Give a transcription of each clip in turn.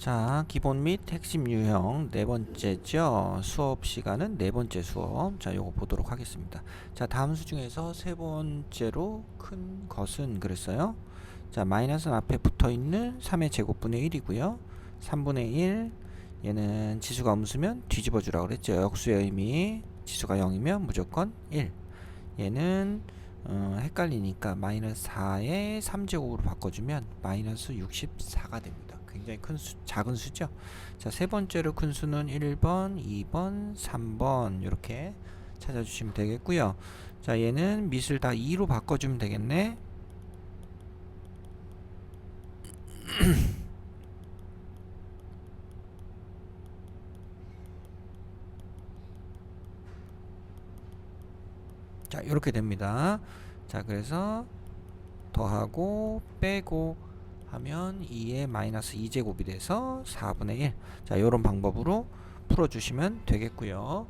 자, 기본 및 핵심 유형 네 번째죠. 수업 시간은 네 번째 수업. 자, 요거 보도록 하겠습니다. 자, 다음 수 중에서 세 번째로 큰 것은 그랬어요. 자, 마이너스는 앞에 붙어 있는 3의 제곱분의 1이고요. 3분의 1, 얘는 지수가 음수면 뒤집어 주라고 그랬죠. 역수의 의미, 지수가 0이면 무조건 1. 얘는 헷갈리니까 마이너스 4의 3제곱으로 바꿔주면 마이너스 64가 됩니다. 굉장히 큰 수, 작은 수죠. 자, 세 번째로 큰 수는 1번, 2번, 3번 이렇게 찾아주시면 되겠고요. 자, 얘는 밑을 다 2로 바꿔주면 되겠네. 자, 이렇게 됩니다. 자, 그래서 더하고 빼고 하면 2의 마이너스 2제곱이 돼서 4분의 1. 자, 이런 방법으로 풀어주시면 되겠고요.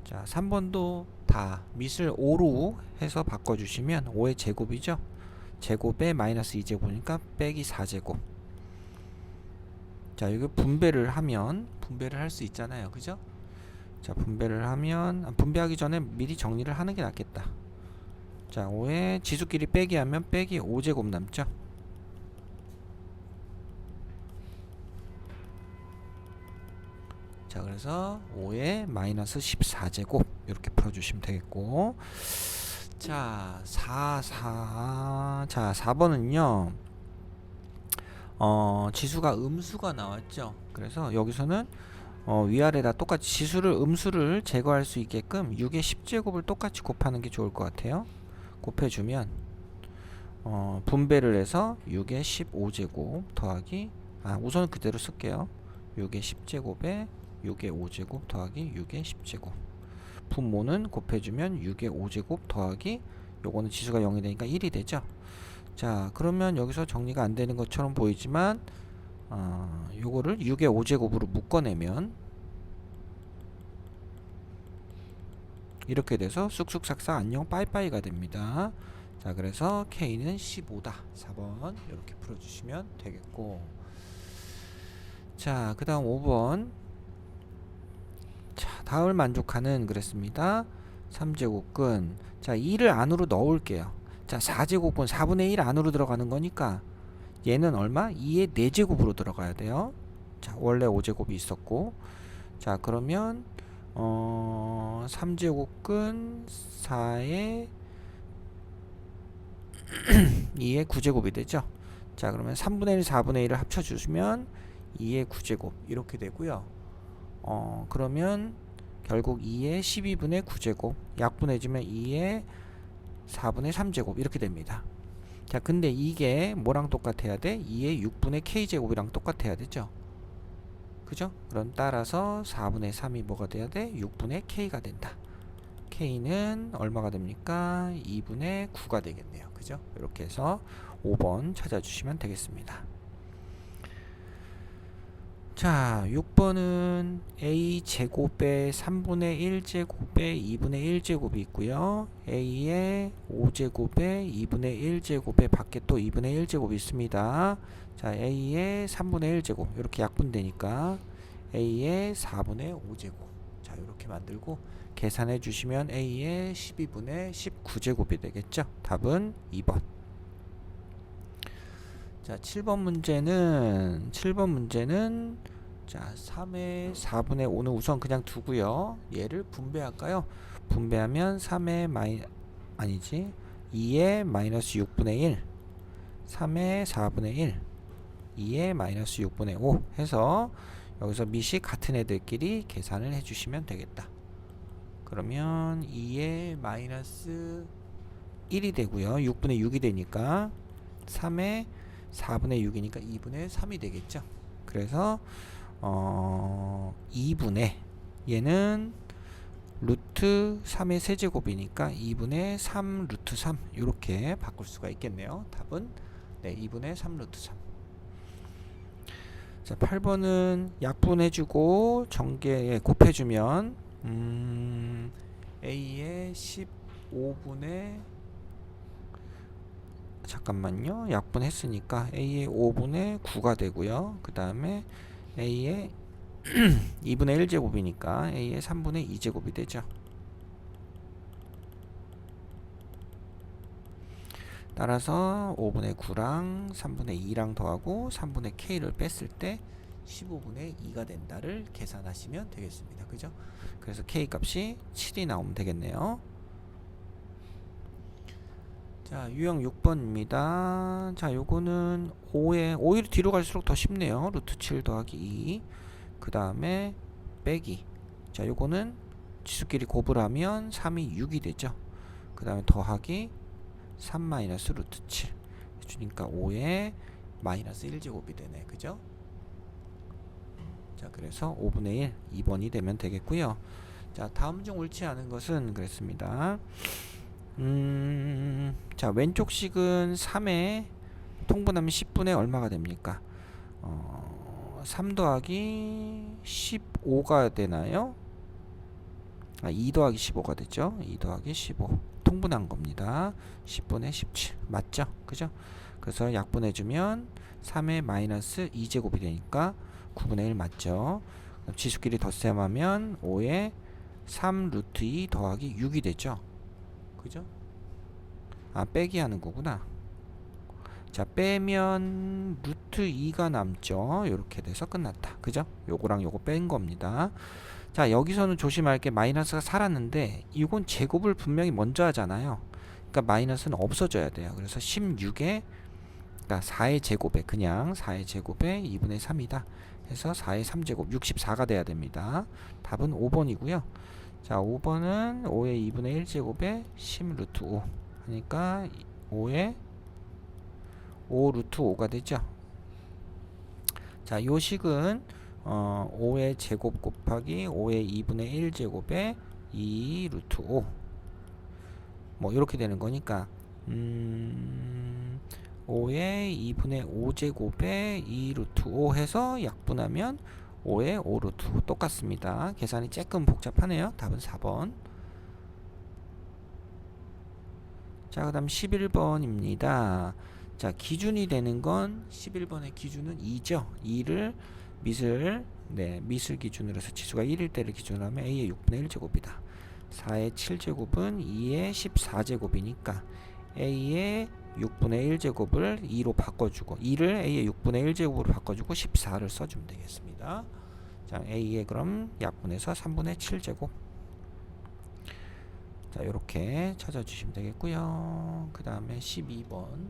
자, 3번도 다 밑을 5로 해서 바꿔주시면 5의 제곱이죠. 제곱에 마이너스 2제곱이니까 빼기 4제곱. 자, 이거 분배를 하면 분배를 할 수 있잖아요. 그죠? 자, 분배를 하면 분배하기 전에 미리 정리를 하는 게 낫겠다. 자, 5에 지수끼리 빼기 하면 빼기 5제곱 남죠. 자, 그래서 5에 마이너스 14제곱 이렇게 풀어주시면 되겠고, 자, 4번은요 지수가 음수가 나왔죠. 그래서 여기서는 위아래다 똑같이 지수를 음수를 제거할 수 있게끔 6의 10제곱을 똑같이 곱하는 게 좋을 것 같아요. 곱해주면 분배를 해서 6의 15제곱 더하기 우선 그대로 쓸게요. 6의 10제곱에 6의 5제곱 더하기 6의 10제곱. 분모는 곱해주면 6의 5제곱 더하기 요거는 지수가 0이 되니까 1이 되죠. 자, 그러면 여기서 정리가 안 되는 것처럼 보이지만 요거를 6의 5제곱으로 묶어내면 이렇게 돼서 쑥쑥삭삭 안녕 빠이빠이가 됩니다. 자, 그래서 K는 15다. 4번 이렇게 풀어주시면 되겠고, 자, 그 다음 5번. 자, 다음을 만족하는 그랬습니다. 3제곱근. 자, 2를 안으로 넣을게요. 자, 4제곱근 4분의 1 안으로 들어가는 거니까 얘는 얼마? 2의 4제곱으로 들어가야 돼요. 자, 원래 5제곱이 있었고, 자, 그러면 3제곱근 4의 2의 9제곱이 되죠. 자, 그러면 3분의 1, 4분의 1을 합쳐주시면 2의 9제곱 이렇게 되고요. 그러면 결국 2의 12분의 9제곱 약분해주면 2의 4분의 3제곱 이렇게 됩니다. 자, 근데 이게 뭐랑 똑같아야 돼? 2의 6분의 k제곱이랑 똑같아야 되죠. 그죠? 그럼 따라서 4분의 3이 뭐가 돼야 돼? 6분의 k가 된다. k는 얼마가 됩니까? 2분의 9가 되겠네요. 그죠? 이렇게 해서 5번 찾아주시면 되겠습니다. 자, 6번은 a 제곱에 3분의 1제곱에 2분의 1제곱이 있고요. a의 5제곱에 2분의 1제곱에 밖에 또 2분의 1제곱이 있습니다. 자, a의 3분의 1제곱 이렇게 약분되니까 a의 4분의 5제곱. 자, 이렇게 만들고 계산해 주시면 a의 12분의 19제곱이 되겠죠. 답은 2번. 자, 7번 문제는 자, 3의 4분의 5는 우선 그냥 두고요. 얘를 분배할까요? 분배하면 2의 마이너스 6분의 1, 3의 4분의 1, 2의 마이너스 6분의 5 해서 여기서 밑이 같은 애들끼리 계산을 해주시면 되겠다. 그러면 2의 마이너스 1이 되고요. 6분의 6이 되니까 3의 4분의 6이니까 2분의 3이 되겠죠. 그래서 2분의 얘는 루트 3의 세제곱이니까 2분의 3 루트 3 이렇게 바꿀 수가 있겠네요. 답은 네, 2분의 3 루트 3. 자, 8번은 약분해주고 전개에 곱해주면 a의 15분의 잠깐만요. 약분했으니까 a의 5분의 9가 되고요. 그 다음에 a의 2분의 1제곱이니까 a의 3분의 2제곱이 되죠. 따라서 5분의 9랑 3분의 2랑 더하고 3분의 k를 뺐을 때 15분의 2가 된다를 계산하시면 되겠습니다. 그죠? 그래서 k 값이 7이 나오면 되겠네요. 자, 유형 6번입니다. 자, 요거는 5에 오히려 뒤로 갈수록 더 쉽네요. 루트 7 더하기 2. 그 다음에 빼기. 자, 요거는 지수끼리 곱을 하면 3이 6이 되죠. 그 다음에 더하기 3 마이너스 루트 7 해주니까 5에 마이너스 1제곱이 되네. 그죠? 자, 그래서 5분의 1, 2번이 되면 되겠고요. 자, 다음 중 옳지 않은 것은 그랬습니다. 자, 왼쪽 식은 3에 통분하면 10분의 얼마가 됩니까? 3 더하기 15가 되나요? 2 더하기 15가 되죠. 2 더하기 15 통분한 겁니다. 10분의 17 맞죠? 그죠? 그래서 약분해주면 3의 마이너스 2제곱이 되니까 9분의 1 맞죠? 지수끼리 덧셈하면 5의 3 루트 2 더하기 6이 되죠. 그죠? 빼기 하는 거구나. 자, 빼면 루트 2가 남죠. 이렇게 돼서 끝났다. 그죠? 요거랑 요거 뺀 겁니다. 자, 여기서는 조심할 게 마이너스가 살았는데 이건 제곱을 분명히 먼저 하잖아요. 그러니까 마이너스는 없어져야 돼요. 그래서 16에 그러니까 4의 제곱에 그냥 4의 제곱에 2분의 3이다. 해서 4의 3제곱 64가 돼야 됩니다. 답은 5번이고요. 자, 5번은 5의 2분의 1제곱에 10 루트 5 하니까 5의 5 루트 5가 되죠. 자, 요 식은 5의 제곱 곱하기 5의 2분의 1제곱에 2 루트 5 뭐 이렇게 되는 거니까 5의 2분의 5제곱에 2 루트 5 해서 약분하면 5의 5 루트 5 똑같습니다. 계산이 조금 복잡하네요. 답은 4번. 자, 그 다음 11번입니다. 자, 기준이 되는 건 11번의 기준은 2죠. 2를 미술 기준으로 해서 지수가 1일 때를 기준으로 하면 a의 6분의 1제곱이다. 4의 7제곱은 2의 14제곱이니까 a의 6분의 1제곱을 2로 바꿔주고 2를 a의 6분의 1제곱으로 바꿔주고 14를 써주면 되겠습니다. 자, a의 그럼 약분해서 3분의 7제곱. 자, 요렇게 찾아주시면 되겠고요. 그 다음에 12번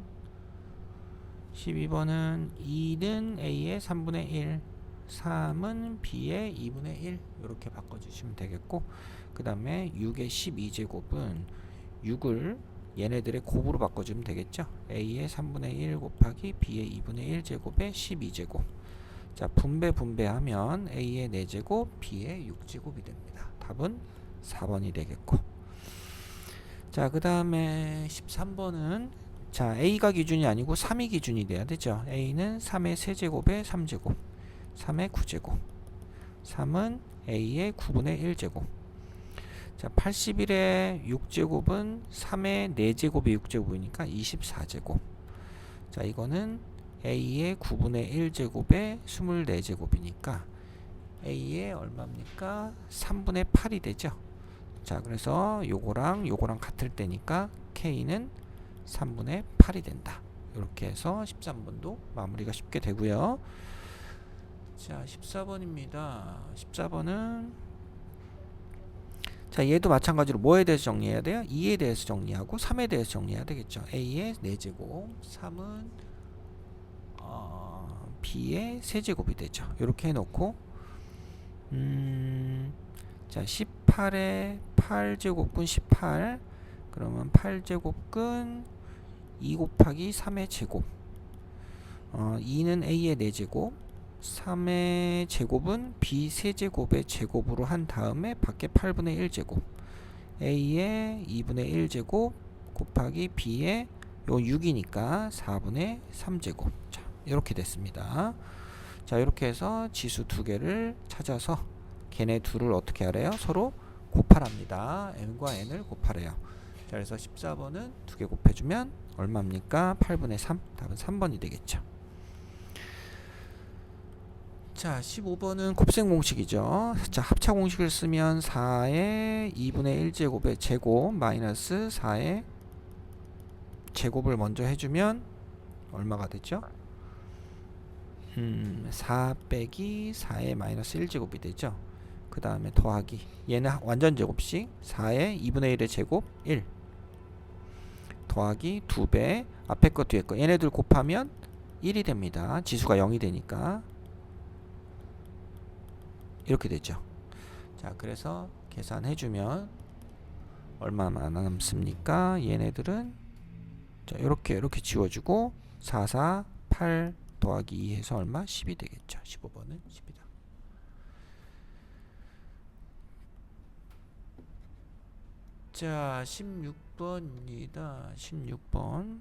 12번은 2는 a의 3분의 1 3은 b의 2분의 1 이렇게 바꿔주시면 되겠고, 그 다음에 6의 12제곱은 6을 얘네들의 곱으로 바꿔주면 되겠죠. a의 3분의 1 곱하기 b의 2분의 1제곱의 12제곱. 자, 분배하면 a의 4제곱 b의 6제곱이 됩니다. 답은 4번이 되겠고, 자, 그 다음에 13번은 자, a가 기준이 아니고 3이 기준이 돼야 되죠. a는 3의 세제곱의 3제곱 3의 9제곱 3은 a의 9분의 1제곱. 자, 81의 6제곱은 3의 4제곱의 6제곱이니까 24제곱. 자, 이거는 a의 9분의 1제곱의 24제곱이니까 a의 얼마입니까? 3분의 8이 되죠. 자, 그래서 요거랑 같을 때니까 k는 3분의 8이 된다. 이렇게 해서 13번도 마무리가 쉽게 되고요. 자, 14번입니다. 14번은 자, 얘도 마찬가지로 뭐에 대해서 정리해야 돼요? 2에 대해서 정리하고 3에 대해서 정리해야 되겠죠. a의 4제곱 3은 b의 세제곱이 되죠. 이렇게 해놓고 자, 18에 8제곱근 18 그러면 8제곱근 2 곱하기 3의 제곱. 2는 a의 4제곱 3의 제곱은 b 세제곱의 제곱으로 한 다음에 밖에 8분의 1제곱 a의 2분의 1제곱 곱하기 b의 요 6이니까 4분의 3제곱. 자, 이렇게 됐습니다. 자, 이렇게 해서 지수 두 개를 찾아서 걔네 둘을 어떻게 하래요? 서로 곱하랍니다. n과 n을 곱하래요. 자, 그래서 14번은 두 개 곱해주면 얼마입니까? 8분의 3. 답은 3번이 되겠죠. 자, 15번은 곱셈 공식이죠. 자, 합차 공식을 쓰면 4의 2분의 1제곱의 제곱 마이너스 4의 제곱을 먼저 해주면 얼마가 되죠? 4 빼기 4의 마이너스 1제곱이 되죠. 그 다음에 더하기, 얘는 완전 제곱식 4의 2분의 1의 제곱 1 더하기 2배, 앞에 거 뒤에 거 얘네들 곱하면 1이 됩니다. 지수가 0이 되니까 이렇게 되죠. 자, 그래서 계산해주면 얼마나 남습니까? 얘네들은 자, 이렇게 지워주고 4, 4, 8 더하기 2 해서 얼마? 10이 되겠죠. 15번은 10이다. 자, 16번입니다. 16번.